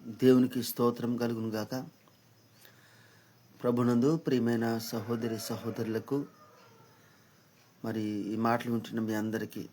దేవునికి స్తోత్రం కలుగును గాక. ప్రభునందు ప్రియమైన సహోదరి సహోదరులకు మరి ఈ మాటలు వింటున్న మీ అందరికీ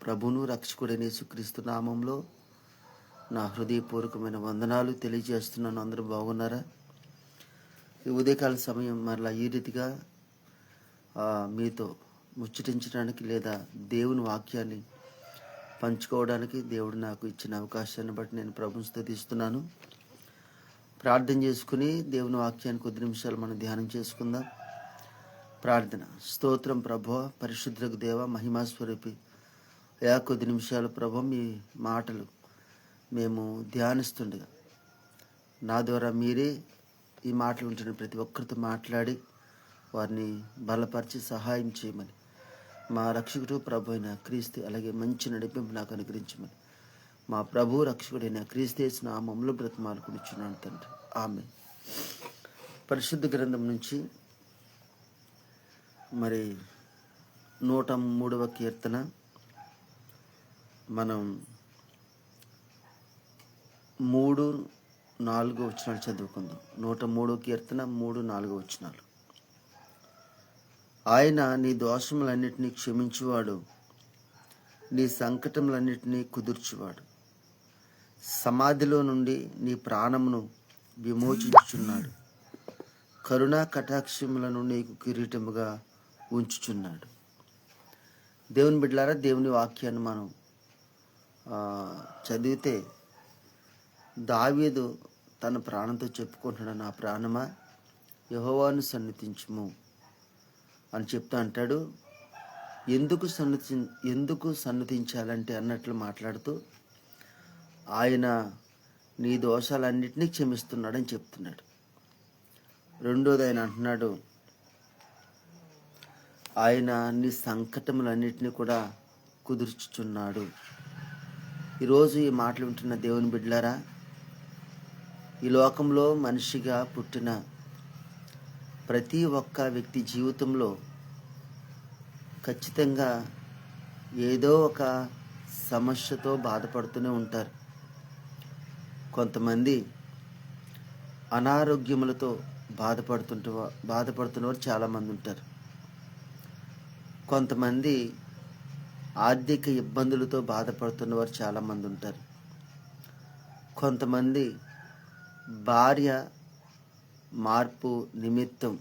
ప్రభును రక్షకుడైన యేసుక్రీస్తు నామంలో నా హృదయపూర్వకమైన వందనాలు తెలియజేస్తున్నాను. అందరూ బాగున్నారా? ఈ ఉదయకాల సమయం మరలా ఈ రీతిగా మీతో ముచ్చటించడానికి లేదా దేవుని వాక్యాన్ని పంచుకోవడానికి దేవుడు నాకు ఇచ్చిన అవకాశాన్ని బట్టి నేను ప్రభుని స్తుతిస్తున్నాను. ప్రార్థన చేసుకుని దేవుని వాక్యాన్ని కొద్ది నిమిషాలు మనం ధ్యానం చేసుకుందాం. ప్రార్థన. స్తోత్రం ప్రభువా, పరిశుద్ధకు దేవ, మహిమా స్వరూపి, కొద్ది నిమిషాలు ప్రభు మీ మాటలు మేము ధ్యానిస్తుండగా నా ద్వారా మీరే ఈ మాటలు ఉంటున్న ప్రతి ఒక్కరితో మాట్లాడి వారిని బలపరిచి సహాయం చేయమని మా రక్షకుడు ప్రభు అయిన క్రీస్తు అలాగే మంచి నడిపింపు నాకు అనుగ్రహించమని మా ప్రభు రక్షకుడైన క్రీస్తు నామములో బ్రతిమాలుకునిచున్నాను తండ్రి. ఆమేన్. పరిశుద్ధ గ్రంథం నుంచి మరి 103వ కీర్తన మనం 3-4 వచనాలు చదువుకుందాం. 103వ కీర్తన 3-4 వచనాలు. ఆయన నీ దోషములన్నిటినీ క్షమించువాడు, నీ సంకటములన్నిటినీ కుదుర్చువాడు. సమాధిలో నుండి నీ ప్రాణమును విమోచించుచున్నాడు, కరుణా కటాక్షములను నీకు కిరీటముగా ఉంచుచున్నాడు. దేవుని బిడ్డలారా, దేవుని వాక్యాన్ని మనం చదివితే దావీదు తన ప్రాణంతో చెప్పుకుంటున్నాడు, నా ప్రాణమా యెహోవాను సన్నిధించుము అని చెప్తా అంటాడు. ఎందుకు సన్నతించాలంటే అన్నట్లు మాట్లాడుతూ ఆయన నీ దోషాలన్నింటినీ క్షమిస్తున్నాడని చెప్తున్నాడు. రెండోది ఆయన అంటున్నాడు, ఆయన నీ సంకటములన్నింటినీ కూడా కుదుర్చుచున్నాడు. ఈరోజు ఈ మాటలు వింటున్న దేవుని బిడ్డలారా, ఈ లోకంలో మనిషిగా పుట్టిన ప్రతి ఒక్క వ్యక్తి జీవితంలో ఖచ్చితంగా ఏదో ఒక సమస్యతో బాధపడుతూనే ఉంటారు. కొంతమంది అనారోగ్యములతో బాధపడుతున్నవారు చాలామంది ఉంటారు. కొంతమంది ఆర్థిక ఇబ్బందులతో బాధపడుతున్నవారు చాలామంది ఉంటారు. కొంతమంది భార్య మార్పు నిమిత్తం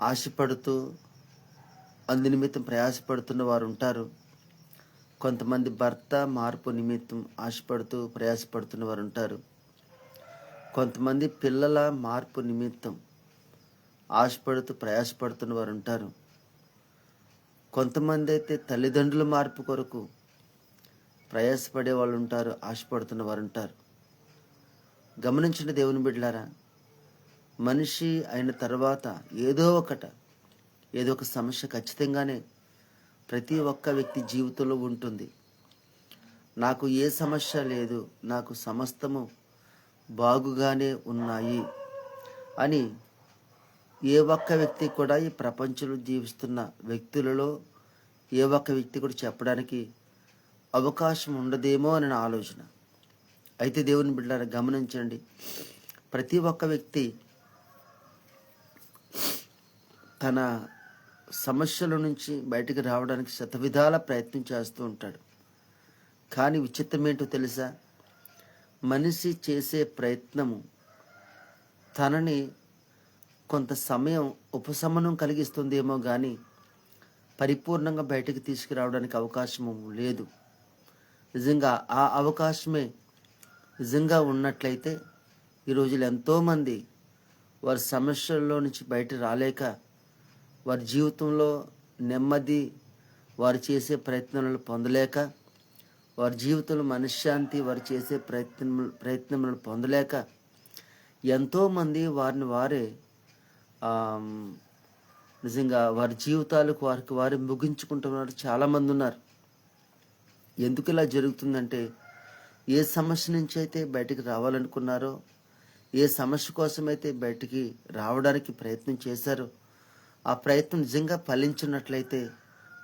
ఆశపడుతూ అందు నిమిత్తం ప్రయాసపడుతున్న వారు ఉంటారు. కొంతమంది భర్త మార్పు నిమిత్తం ఆశపడుతూ ప్రయాసపడుతున్న వారు ఉంటారు. కొంతమంది పిల్లల మార్పు నిమిత్తం ఆశపడుతూ ప్రయాసపడుతున్న వారు ఉంటారు. కొంతమంది అయితే తల్లిదండ్రుల మార్పు కొరకు ప్రయాసపడే వాళ్ళు ఉంటారు, ఆశపడుతున్న వారు ఉంటారు. గమనించిన దేవుని బిడ్డలారా, మనిషి అయిన తర్వాత ఏదో ఒక సమస్య ఖచ్చితంగానే ప్రతి ఒక్క వ్యక్తి జీవితంలో ఉంటుంది. నాకు ఏ సమస్య లేదు, నాకు సమస్తము బాగుగానే ఉన్నాయి అని ఏ ఒక్క వ్యక్తి కూడా, ఈ ప్రపంచంలో జీవిస్తున్న వ్యక్తులలో ఏ ఒక్క వ్యక్తి కూడా చెప్పడానికి అవకాశం ఉండదేమో అని నా ఆలోచన. అయితే దేవుని బిడ్డలారా గమనించండి, ప్రతి ఒక్క వ్యక్తి తన సమస్యల నుంచి బయటకు రావడానికి శతవిధాల ప్రయత్నం చేస్తూ ఉంటాడు. కానీ విచిత్రం ఏంటో తెలుసా? మనిషి చేసే ప్రయత్నము తనని కొంత సమయం ఉపశమనం కలిగిస్తుందేమో కానీ పరిపూర్ణంగా బయటకు తీసుకురావడానికి అవకాశము లేదు. నిజంగా ఆ అవకాశమే నిజంగా ఉన్నట్లయితే ఈ రోజులు ఎంతోమంది వారి సమస్యల్లో నుంచి బయట రాలేక వారి జీవితంలో నెమ్మది, వారు చేసే ప్రయత్నాలను పొందలేక, వారి జీవితంలో మనశ్శాంతి వారు చేసే ప్రయత్నములను పొందలేక ఎంతోమంది వారిని వారే నిజంగా వారి జీవితాలకు వారు ముగించుకుంటున్నారు. చాలామంది ఉన్నారు. ఎందుకు ఇలా జరుగుతుందంటే, ఏ సమస్య నుంచి అయితే బయటికి రావాలనుకున్నారో, ఏ సమస్య కోసమైతే బయటికి రావడానికి ప్రయత్నం చేశారో, ఆ ప్రయత్నం నిజంగా ఫలించినట్లయితే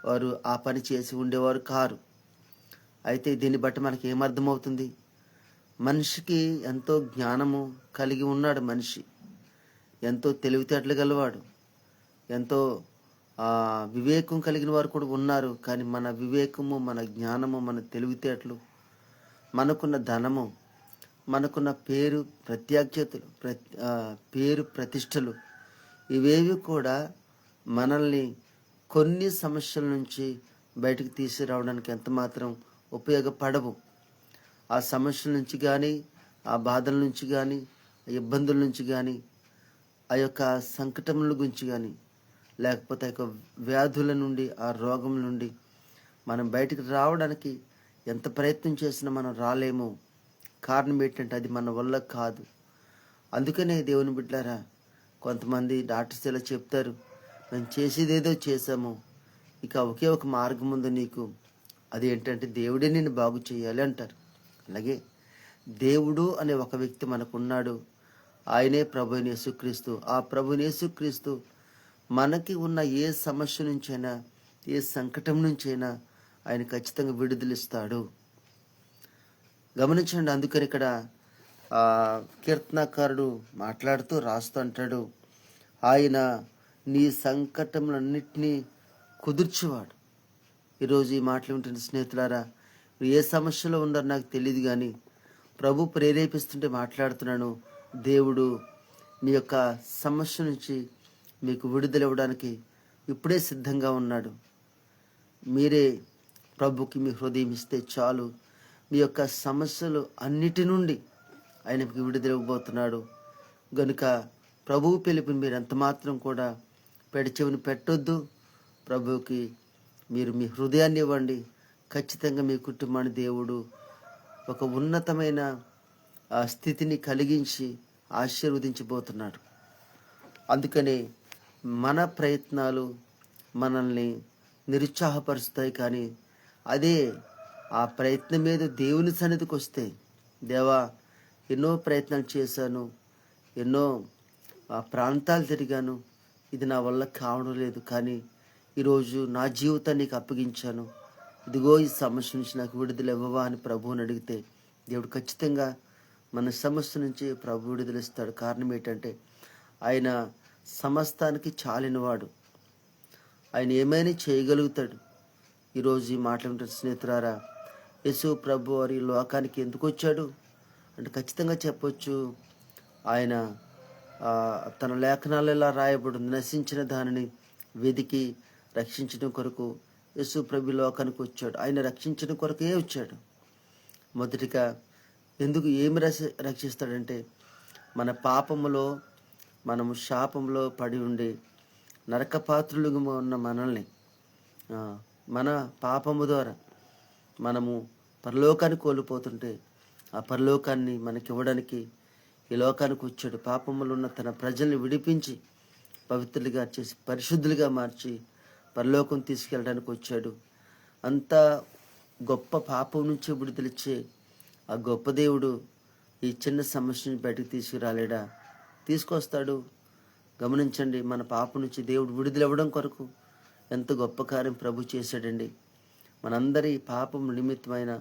వారు ఆ పని చేసి ఉండేవారు కారు. అయితే దీన్ని బట్టి మనకి ఏమర్థమవుతుంది? మనిషికి ఎంతో జ్ఞానము కలిగి ఉన్నాడు. మనిషి ఎంతో తెలివితేటలు గలవాడు, ఎంతో వివేకం కలిగిన వారు కూడా ఉన్నారు. కానీ మన వివేకము, మన జ్ఞానము, మన తెలివితేటలు, మనకున్న ధనము, మనకున్న పేరు ప్రత్యాఖ్యతలు, పేరు ప్రతిష్టలు, ఇవేవి కూడా మనల్ని కొన్ని సమస్యల నుంచి బయటకు తీసుకురావడానికి ఎంత మాత్రం ఉపయోగపడవు. ఆ సమస్యల నుంచి కానీ, ఆ బాధల నుంచి కానీ, ఇబ్బందుల నుంచి కానీ, ఆ యొక్క సంకటముల గురించి కానీ, లేకపోతే ఆ యొక్క వ్యాధుల నుండి, ఆ రోగం నుండి మనం బయటకు రావడానికి ఎంత ప్రయత్నం చేసినా మనం రాలేము. కారణం ఏంటంటే అది మన వల్ల కాదు. అందుకనే దేవుని బిడ్డలారా, కొంతమంది డాక్టర్స్ ఇలా చెప్తారు, మేము చేసేదేదో చేసాము, ఇక ఒకే ఒక మార్గం ఉంది నీకు, అది ఏంటంటే దేవుడే నిన్ను బాగు చేయాలి అంటారు. అలాగే దేవుడు అనే ఒక వ్యక్తి మనకున్నాడు. ఆయనే ప్రభువైన యేసుక్రీస్తు. ఆ ప్రభువైన యేసుక్రీస్తు మనకి ఉన్న ఏ సమస్య నుంచైనా, ఏ సంకటం నుంచైనా ఆయన ఖచ్చితంగా విడుదలిస్తాడు. గమనించండి. అందుకని ఇక్కడ కీర్తనకారుడు మాట్లాడుతూ రాస్తూ అంటాడు, ఆయన నీ సంకటములన్నిటినీ కుదుర్చేవాడు. ఈరోజు ఈ మాటలు వింటున్న స్నేహితులారా, ఏ సమస్యలో ఉన్నారో నాకు తెలియదు, కానీ ప్రభు ప్రేరేపిస్తుంటే మాట్లాడుతున్నాను. దేవుడు మీ యొక్క సమస్య నుంచి మీకు విడుదల ఇవ్వడానికి ఇప్పుడే సిద్ధంగా ఉన్నాడు. మీరే ప్రభుకి మీ హృదయం ఇస్తే చాలు, మీ యొక్క సమస్యలు అన్నిటి నుండి ఆయన మీకు విడుదల ఇవ్వబోతున్నాడు. గనుక ప్రభువు పిలుపుని మీరు ఎంత మాత్రం కూడా పెడచెవిని పెట్టొద్దు. ప్రభువుకి మీరు మీ హృదయాన్ని ఇవ్వండి. ఖచ్చితంగా మీ కుటుంబాన్ని దేవుడు ఒక ఉన్నతమైన స్థితిని కలిగించి ఆశీర్వదించబోతున్నాడు. అందుకని మన ప్రయత్నాలు మనల్ని నిరుత్సాహపరుస్తాయి, కానీ అదే ఆ ప్రయత్నం మీద దేవుని సన్నిధికి వస్తే, దేవా ఎన్నో ప్రయత్నాలు చేశాను, ఎన్నో ప్రాంతాలు తిరిగాను, ఇది నా వల్ల కావడం లేదు, కానీ ఈరోజు నా జీవితాన్ని నీకు అప్పగించాను, ఇదిగో ఈ సమస్య నుంచి నాకు విడుదల ఇవ్వవా అని ప్రభువుని అడిగితే దేవుడు ఖచ్చితంగా మన సమస్య నుంచి ప్రభు విడుదలిస్తాడు. కారణం ఏంటంటే ఆయన సమస్తానికి చాలినవాడు. ఆయన ఏమైనా చేయగలుగుతాడు. ఈరోజు ఈ మాట్లాడుతున్న స్నేహితులారా, యేసు ప్రభు వారి లోకానికి ఎందుకు వచ్చాడు అంటే ఖచ్చితంగా చెప్పొచ్చు, ఆయన తన లేఖనాలు ఎలా రాయబడింది, నశించిన దానిని వెదికి రక్షించడం కొరకు యేసు ప్రభు లోకానికి వచ్చాడు. ఆయన రక్షించడం కొరకే వచ్చాడు. మొదటిగా ఎందుకు ఏమి రక్షిస్తాడంటే, మన పాపములో, మనము శాపంలో పడి ఉండి నరకపాత్రులుగా ఉన్న మనల్ని, మన పాపము ద్వారా మనము పరలోకాన్ని కోల్పోతుంటే ఆ పరలోకాన్ని మనకి ఇవ్వడానికి ఈ లోకానికి వచ్చాడు. పాపములో ఉన్న తన ప్రజల్ని విడిపించి పవిత్రులుగా చేసి పరిశుద్ధులుగా మార్చి పరలోకం తీసుకెళ్ళడానికి వచ్చాడు. అంత గొప్ప పాపం నుంచి విడుదలిచ్చే ఆ గొప్ప దేవుడు ఈ చిన్న సమస్యని బయటకు తీసుకురాలేడా? తీసుకొస్తాడు. గమనించండి, మన పాపం నుంచి దేవుడు విడుదల ఇవ్వడం కొరకు ఎంత గొప్ప కార్యం ప్రభు చేశాడండి. మనందరి పాపం నిమిత్తమైన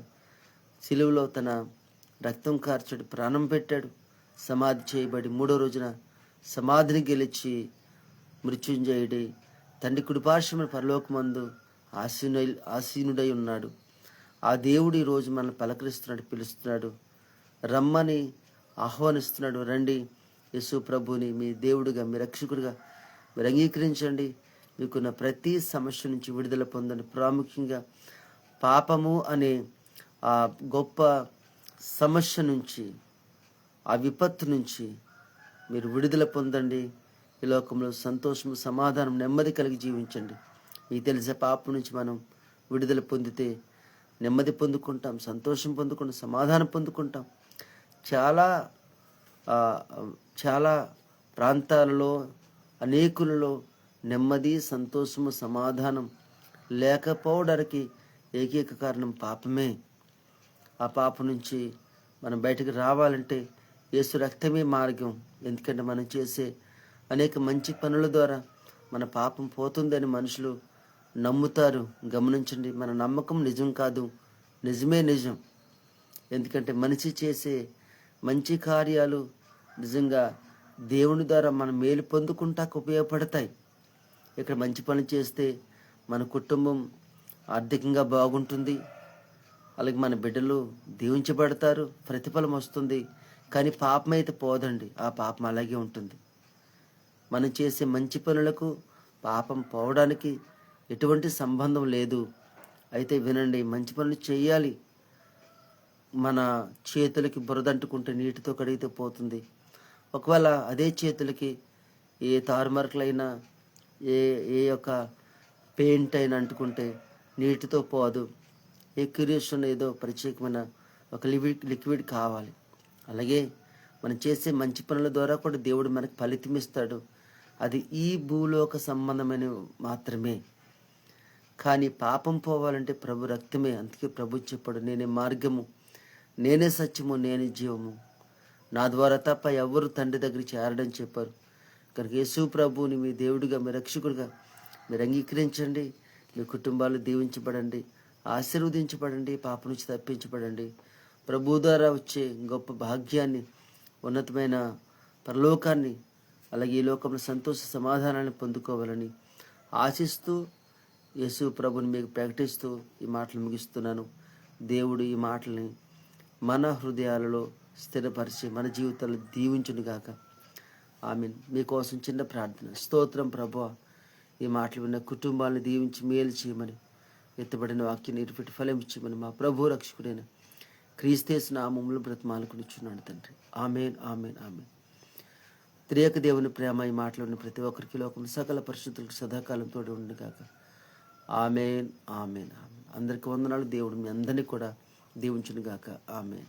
సిలువలో తన రక్తం కార్చాడు, ప్రాణం పెట్టాడు, సమాధి చేయబడి 3వ రోజున సమాధిని గెలిచి మృత్యుంజయుడి తండ్రి కుడిపార్శ్వమున పరలోకమందు ఆసీనుడై ఉన్నాడు. ఆ దేవుడు ఈరోజు మనల్ని పలకరిస్తున్నాడు, పిలుస్తున్నాడు, రమ్మని ఆహ్వానిస్తున్నాడు. రండి, యేసు ప్రభుని మీ దేవుడిగా, మీ రక్షకుడిగా మీరు అంగీకరించండి. మీకున్న ప్రతి సమస్య నుంచి విడుదల పొందండి. ప్రాముఖ్యంగా పాపము అనే ఆ గొప్ప సమస్య నుంచి, ఆ విపత్తు నుంచి మీరు విడుదల పొందండి. ఈ లోకంలో సంతోషము, సమాధానం, నెమ్మది కలిగి జీవించండి. మీకు తెలిసే పాపం నుంచి మనం విడుదల పొందితే నెమ్మది పొందుకుంటాం, సంతోషం పొందుకుంటాం, సమాధానం పొందుకుంటాం. చాలా ప్రాంతాలలో, అనేకులలో నెమ్మది, సంతోషము, సమాధానం లేకపోవడానికి ఏకైక కారణం పాపమే. ఆ పాపం నుంచి మనం బయటకు రావాలంటే యేసు రక్తమే మార్గం. ఎందుకంటే మనం చేసే అనేక మంచి పనుల ద్వారా మన పాపం పోతుందని మనుషులు నమ్ముతారు. గమనించండి, మన నమ్మకం నిజం కాదు, నిజమే నిజం. ఎందుకంటే మనిషి చేసే మంచి కార్యాలు నిజంగా దేవుని ద్వారా మనం మేలు పొందుకుంటాకు ఉపయోగపడతాయి. ఇక్కడ మంచి పని చేస్తే మన కుటుంబం ఆర్థికంగా బాగుంటుంది, అలాగే మన బిడ్డలు దీవించబడతారు, ప్రతిఫలం వస్తుంది. కానీ పాపం అయితే పోదండి, ఆ పాపం అలాగే ఉంటుంది. మనం చేసే మంచి పనులకు పాపం పోవడానికి ఎటువంటి సంబంధం లేదు. అయితే వినండి, మంచి పనులు చేయాలి. మన చేతులకి బురదంటుకుంటే నీటితో కడిగితే పోతుంది. ఒకవేళ అదే చేతులకి ఏ తారుమార్కులైనా ఏ ఏ యొక్క పెయింట్ అయినా అంటుకుంటే నీటితో పోదు. ఏ క్యూరియేషన్ ఏదో ప్రత్యేకమైన ఒక లిక్విడ్ కావాలి. అలాగే మనం చేసే మంచి పనుల ద్వారా కూడా దేవుడు మనకు ఫలితం ఇస్తాడు. అది ఈ భూలోక సంబంధమైన మాత్రమే. కానీ పాపం పోవాలంటే ప్రభు రక్తమే. అందుకే ప్రభు చెప్పాడు, నేనే మార్గము, నేనే సత్యము, నేనే జీవము, నా ద్వారా తప్ప ఎవరు తండ్రి దగ్గర చేరడని చెప్పారు. కనుక యేసు ప్రభువుని మీ దేవుడిగా, మీ రక్షకుడిగా మీరు అంగీకరించండి. మీ కుటుంబాలు దీవించబడండి, ఆశీర్వదించబడండి, పాప నుంచి తప్పించబడండి. ప్రభు ద్వారా వచ్చే గొప్ప భాగ్యాన్ని, ఉన్నతమైన పరలోకాన్ని, అలాగే ఈ లోకంలో సంతోష సమాధానాన్ని పొందుకోవాలని ఆశిస్తూ యేసు ప్రభుని మీకు ప్రకటిస్తూ ఈ మాటలు ముగిస్తున్నాను. దేవుడు ఈ మాటల్ని మన హృదయాలలో స్థిరపరిచి మన జీవితాలు దీవించునుగాక. ఆమేన్. మీకోసం చిన్న ప్రార్థన. స్తోత్రం ప్రభువా, ఈ మాటలు విన్న కుటుంబాలను దీవించి మేలు చేయమని, ఎత్తబడిన వాక్యాన్ని ఇరుపెట్టి ఫలించమని మా ప్రభు రక్షకుడైన క్రీస్తు నామములో బ్రతిమాలుకునిచున్నాడు తండ్రి. ఆమేన్, ఆమేన్, ఆమేన్. త్రియక దేవుని ప్రేమ ఈ మాటలు ప్రతి ఒక్కరికి లోకం సకల పరిశుద్ధులకు సదాకాలం తోడు ఉండుగాక. ఆమేన్, ఆమేన్, ఆమేన్. అందరికీ వందనాలు. దేవుడు మీ అందరినీ కూడా దీవించునుగాక. ఆమేన్.